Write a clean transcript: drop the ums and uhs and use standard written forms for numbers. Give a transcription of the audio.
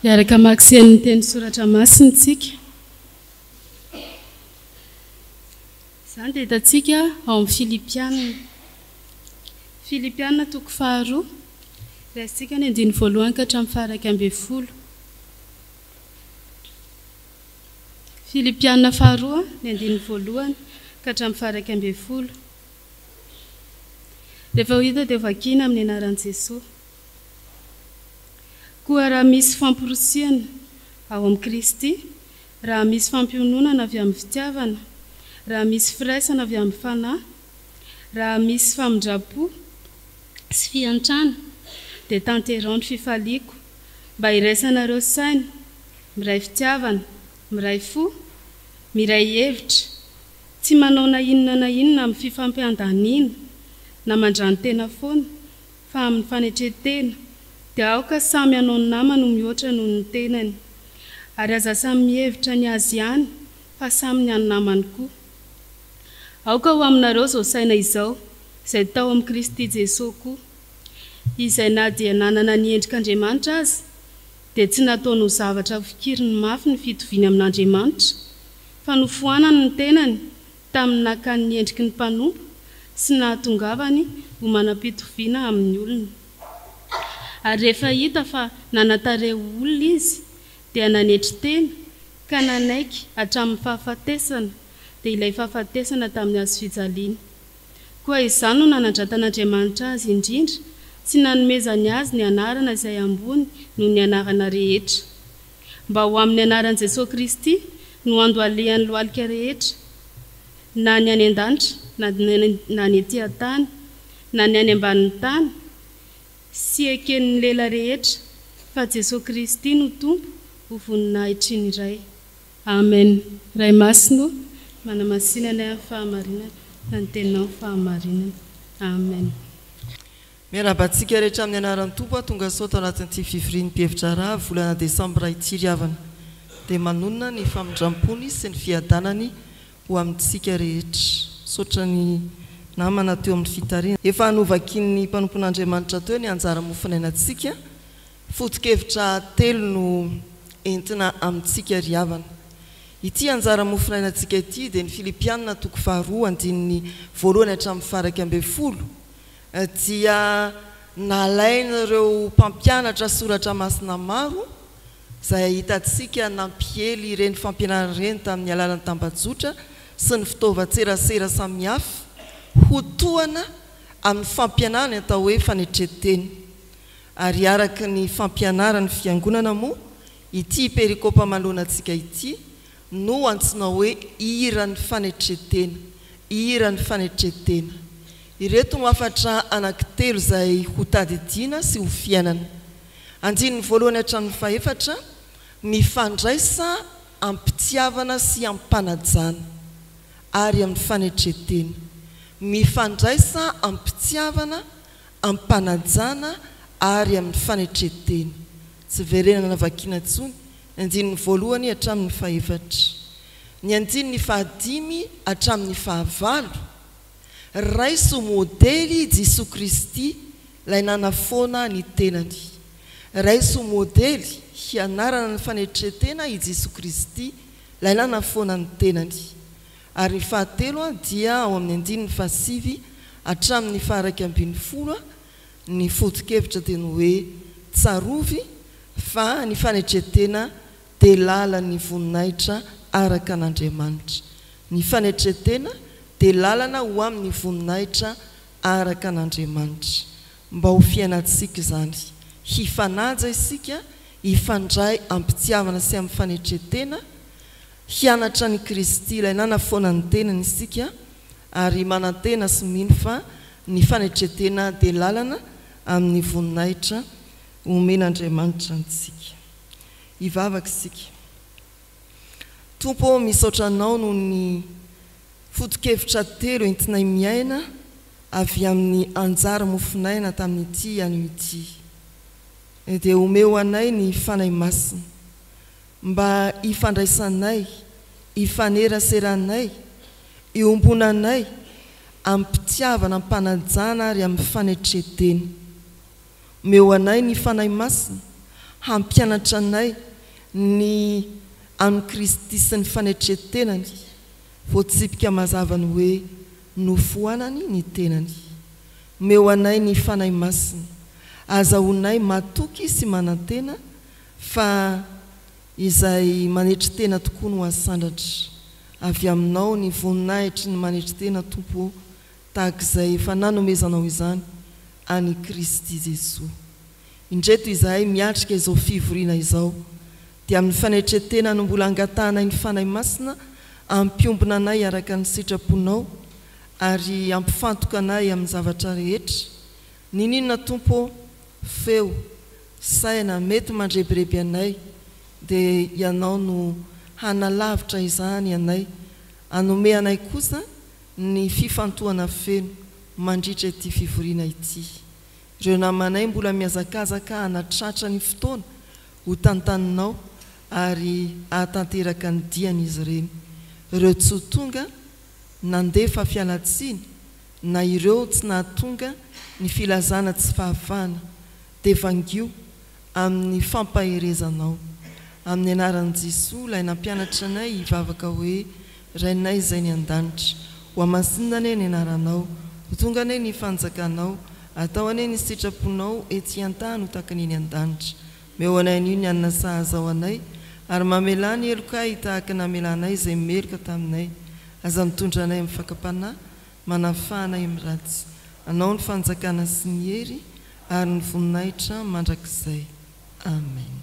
Miaraka mamaky ny teny soratra masina tsika. Zany dia hitantsika ao amin'ny Filipianina. Filipianina toko 2, raisitsika ny 1 ka hatramin'ny 10. Filipianina 2 ny 1 ka hatramin'ny 10. Rehefa ho hita dia vakiana amin'ny anaran'i Jesosy. Koa raha misy famporosiana ao amin'ny Kristy, raha misy fampiononana avy amin'ny fitiavana, raha misy firaisana avy amin'ny fanahy, raha misy famindrapo sy fiantrana, dia tanterao ny fifaliako mba iraisanareo saina, miray fitiavana, miray fo, miray hevitra, tsy manao na inona amin'ny fifampiandaniana na mandrantena foana, fa amin'ny fanetretena, dia aoka samy hanao ny namany no mihoatra noho ny tenany, ary aza samy mihevitra ny azy ihany fa samy ny namany koa. Aoka ho aminareo izao saina izao, izay tao amin'ny Kristy Jesosy koa, izay na dia nanana ny endrik'Andriamanitra azy, dia tsy nataony ho zavatra fikiriny mafy ny fitoviany amin'Andriamanitra, fa nofohanany ny tenany tamin'ny nakany ny endriky ny mpanompo sy nahatongavany ho manam-pitoviana amin'ny olona. Ary rehefa hita fa nanatare olona izy, dia nanetry tena ka nanaiky hatramin'ny fahafatesana, dia ilay fahafatesana tamin'ny azo fijaliana. Koa izany no nanandratan'Andriamanitra azy indrindra, tsy nanomezany azy ny anarana izay ambony noho ny anarana rehetra, mba ho amin'ny anaran'i Jesosy Kristy no andohalehan'ny lohalika rehetra, na ny any an-danitra, na ny etỳ an-tany, na ny any ambanin'ny tany, sy eken'ny lela rehetra, fa Jesosy Kristy no tompo ho voninahitry ny iray. Amen. Ray masino, manamasinana amin'ny fahamarinana, na ny teninao fahamarinana. Amen. Miarabantsika rehetra amin'ny anaran'ny Tompo, tonga sao tao anatin'ity fivorian'ny mpievitra rà volana Desambra ity riavana, dia manonona ny famindrampony sy ny fiadanany ho amintsika rehetra. Saotra ny namana teo amin'ny fitariana. Efa hanovakin'ny mpanompon'Andriamanitra teo ny anjara mofinainantsika, foto-kevitra 3 no entina amintsika riavana. Ity anjara mofinainantsika ity dia ny Filipianina toko 2 andininy 1 hatramin'ny 10, dia nalain'ireo mpampianatra soratra masina maro izay hitantsika nampiely ireny fampianarana ireny tamin'ny alalan'ny tambajotra sy ny fitaovan-tserasera samihafa ho tohana amin'ny fampianarana atao hoe fanetreteny. Ary araka ny fampianarana ny fiangonana moa, ity perikopa manoloanantsika ity no antsona hoe iran'ny fanetretena, iran'ny fanetretena. Ireto no afatra anankitelo izay ho tadidiana sy ho fiainana. Andininy 1 hatramin'ny 4, mifandraisa ampitiavana sy ampanajana ary amin'ny fanetretena. Mifandraisa ampitiavana, ampanajana ary amin'ny fanetretena. Tsy verenana vakiana tsony. Andininy 1 hatramin'ny 4. Ny andininy 5 hatramin'ny 9, raiso modely Jesosy Kristy ilay nanafoana ny tenany. Raiso modely hianarana ny fanetretena i Jesosy Kristy ilay nanafoana ny tenany. Ary ny 7 dia ao amin'ny andininy 7 hatramin'ny 11, ny foto-kevitra dia ny hoe tsarovy fa ny fanetretena dia lalan'ny voninahitra araka an'Andriamanitra. Ny fanetretena dia lalana ho amin'ny voninahitra araka an'Andriamanitra. Mba ho fiainantsika izany, hifanaja isika, hifandray ampitiavana sy amin'ny fanetretena, hianatra ny Kristy ilay nanafoana ny tenany isika, ary manantena sy mino fa ny fanetretena dia lalana amin'ny voninahitra omen'Andriamanitra antsika. Hivavaka isika. Tompo, misaotra anao noho ny foto-kevitra 3 entinay miaina avy amin'ny anjara mofinaina tamin'ity anio ity. Dia omeo anay ny fanahy masina, mba hifandraisanay, hifaneraseranay, hiombonanay ampitiavana, ampanajana ary amin'ny fanetretena. Omeo anay ny fanahy masina, hampianatra anay ny amin'ny Kristy sy ny fanetretenany voatsipika mazavany hoe nofoanany ny tenany meo anay ny fanahy masina azahoanay matoky sy manantena fa izay manetry tena tokoa no asandratra avy aminao ny voninahitry ny manetry tena tompo tahak'izay efa nanomezanao izany any Kristy Jesoa. Indreto izahay miatrika izao fivoriana izao dia amin'ny fanetretena no mbola angatanay ny fanahy masina ampiombona anay araka ny sitraponao ary ampifantoka anay amin'ny zavatra rehetra ninona tompo feo saina mety mandrebireby anay dia ianao no hanalavitra izany anay anome anay kosa ny fifantohana feno mandritra ity fivoriana ity. Ireo namanay mbola miazakazaka hanatratra ny fotoana ho tantaninao ary ahatanteraka ny diany izy ireny. Ireo tsy ho tonga nandefa fialatsiny na ireo tsy nahatonga ny filazana tsy fahafahana dia vangio amin'ny fampaherezanao. Amin'ny anaran'i Jesoa ilay nampianatra anay hivavaka hoe rainay izay ny an-danitra ho amasinana ny anaranao ho tonga ane ny fanjakanao atao ane ny sitraponao ety an-tany ho takany ny an-danitra meo anay an'io ny anina sahazao anay ary mamela ny elokay tahaka namelanay izay meloka taminay aza mitondra anay amin'ny fakapanahy manafahanay amin'ny ratsy anao ny fanjakana sy ny hery ary ny voninahitra mandrakizay. Amen.